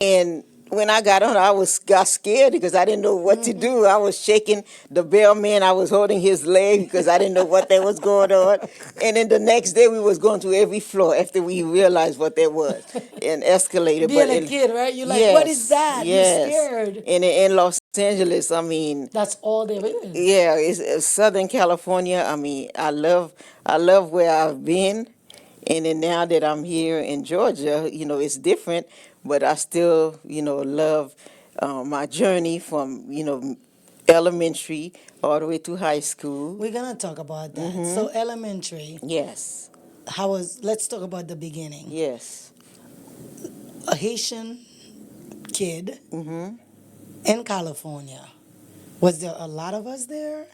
And when I got on, got scared because I didn't know what to do. I was shaking the bellman. I was holding his leg because I didn't know what that was going on. And then the next day, we was going to every floor after we realized what that was, and escalated. Being a kid, right? You're like, what is that? You're Yes. scared. And in Los Angeles, I mean, That's all there is. yeah, it's Southern California. I mean, I love where I've been, and then now that I'm here in Georgia, it's different, but I still, love my journey from, elementary all the way to high school. We're gonna talk about that. So elementary, Yes, let's talk about the beginning. yes. A Haitian kid hmm in California. Was there a lot of us there?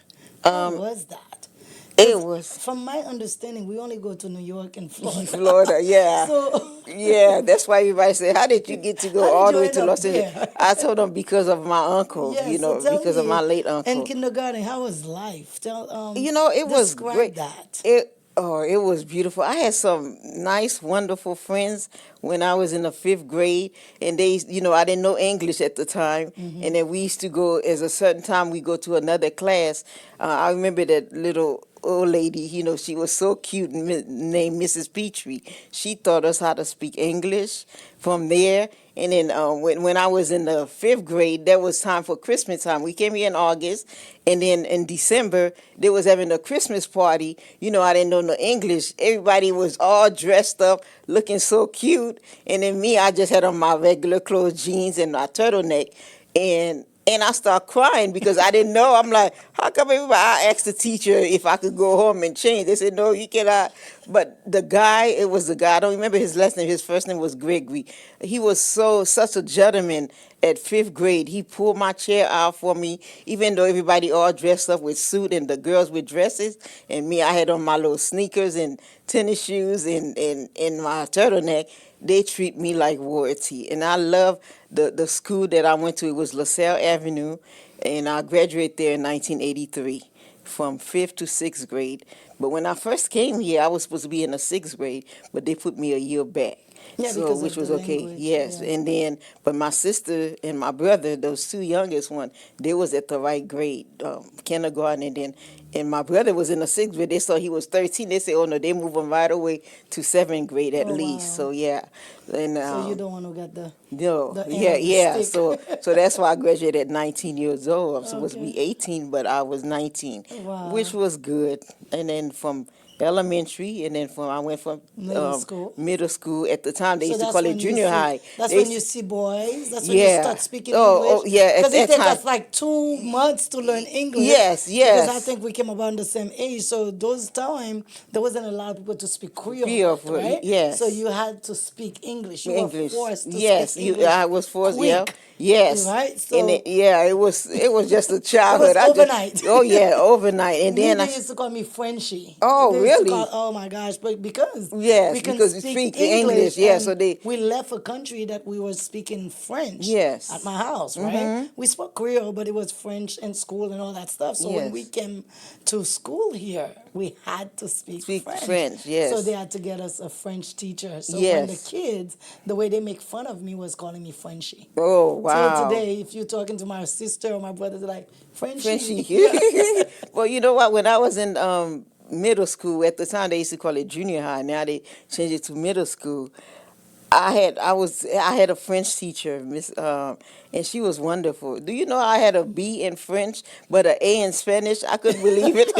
How Um, was that? it Because was from my understanding, we only go to New York and Florida. Florida, yeah. So Yeah, that's why everybody say, "How did you get to go how did all the you way end to up Los Angeles?" there? I told them because of my uncle, Yeah, so tell because of my me, late in uncle. kindergarten, how was life? It was Describe great. that. It was beautiful. I had some nice, wonderful friends when I was in the fifth grade, and I didn't know English at the time, and then we used to go. As a certain time, we go to another class. I remember that little old lady. She was so cute, named Mrs. Petrie. She taught us how to speak English. From there, and then when I was in the fifth grade, that was time for Christmas time. We came here in August, and then in December they was having a Christmas party. I didn't know no English. Everybody was all dressed up, looking so cute, and then me, I just had on my regular clothes, jeans, and my turtleneck, and I start crying because I didn't know. I'm like, how come everybody? I asked the teacher if I could go home and change. They said, no, you cannot. But it was the guy. I don't remember his last name. His first name was Gregory. He was such a gentleman at fifth grade. He pulled my chair out for me, even though everybody all dressed up with suit and the girls with dresses, and me, I had on my little sneakers and tennis shoes and my turtleneck. They treat me like royalty, and I love the school that I went to. It was LaSalle Avenue, and I graduated there in 1983 from fifth to sixth grade. But when I first came here, I was supposed to be in the sixth grade, but they put me a year back. Yeah, So, because which of the was okay, language. yes. Yeah. And then, but my sister and my brother, those two youngest ones, they was at the right grade, kindergarten, and my brother was in the sixth grade. They saw he was 13. They said, oh no, they move him right away to seventh grade at Oh least. wow. So yeah, and So you don't want to get no, the end yeah, of the yeah. stick. So that's why I graduated at 19 years old. I'm supposed to Okay. be 18, but I was 19, which Wow. was good. And then from elementary, and then I went from Middle school. middle school. At the time, they So used to call it junior high. that's They when you used, see boys. That's when you yeah. start speaking Oh, English. yeah. At Because it that takes time, us like 2 months to learn English. yes, Because I yes. think we came about the same age. So those time there wasn't a lot of people to speak Creole Fear with, for right? So yes. you had to speak English. You were English. forced to speak Yes, English I was forced. Yeah, quick, yes, right? and So it was just a it was childhood. I just overnight. oh yeah, overnight, and Me, then they used to call me Frenchie. oh They used to call, really? oh my gosh, but because we Yes, can because you speak speak English. English Yeah, so and they we left a country that we were speaking French at yes, my house, right? We spoke Creole, but it was French in school and all that stuff. So when we yes, came to school here, we had to speak speak French. French. So they Yes, had to get us a French teacher. So when the yes. kids, the way they make fun of me was calling me Frenchie. Oh Till wow, today, if you're talking to my sister or my brother, they're like, Frenchy. Frenchie. Yeah. Well, you know what? When I was in middle school, at the time they used to call it junior high. Now they changed it to middle school. I had a French teacher, Miss, and she was wonderful. Do you know I had a B in French, but an A in Spanish? I couldn't believe it.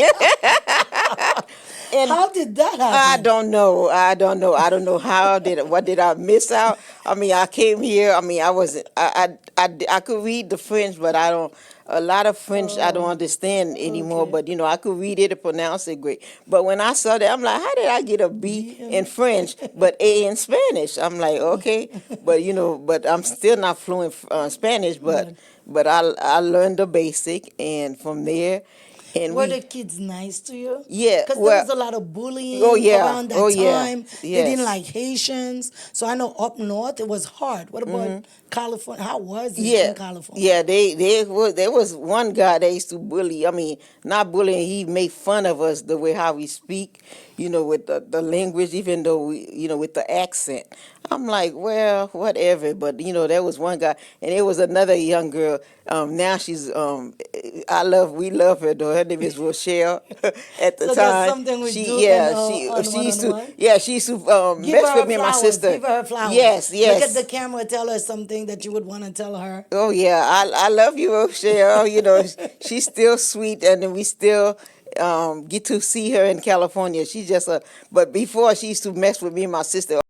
And How did that I happen? don't know. I don't know what did I miss out? I mean, I came here. I mean, I wasn't. I could read the French, but I don't. A lot of French I don't Oh, understand anymore. okay. But I could read it and pronounce it great. But when I saw that, I'm like, how did I get a B in BM. French but A in Spanish? I'm like, okay, but but I'm still not fluent Spanish. But But I learned the basic, and from there, and were the we kids nice to you? yeah. Because there Well, was a lot of oh bullying yeah, around oh that yeah, time. They didn't yes. like Haitians. So I know up north it was hard. What about California? How was it Yeah, in California? yeah. There was one guy that used to bully. I mean, not bullying. He made fun of us the way how we speak. With the language, even though with the accent. I'm like, well, whatever. But there was one guy, and it was another young girl. Now she's we love her though. Her name is Rochelle. At the So that's time, something we do she in yeah she on she one used on to one. yeah she used to Give mess her with her me and my flowers. sister. Give her her flowers. Yes, Look at the yes. camera. Tell her something that you would want to tell her. Oh yeah, I love you, Rochelle. She's still sweet, and then we still get to see her in California. She's just a. But before she used to mess with me and my sister.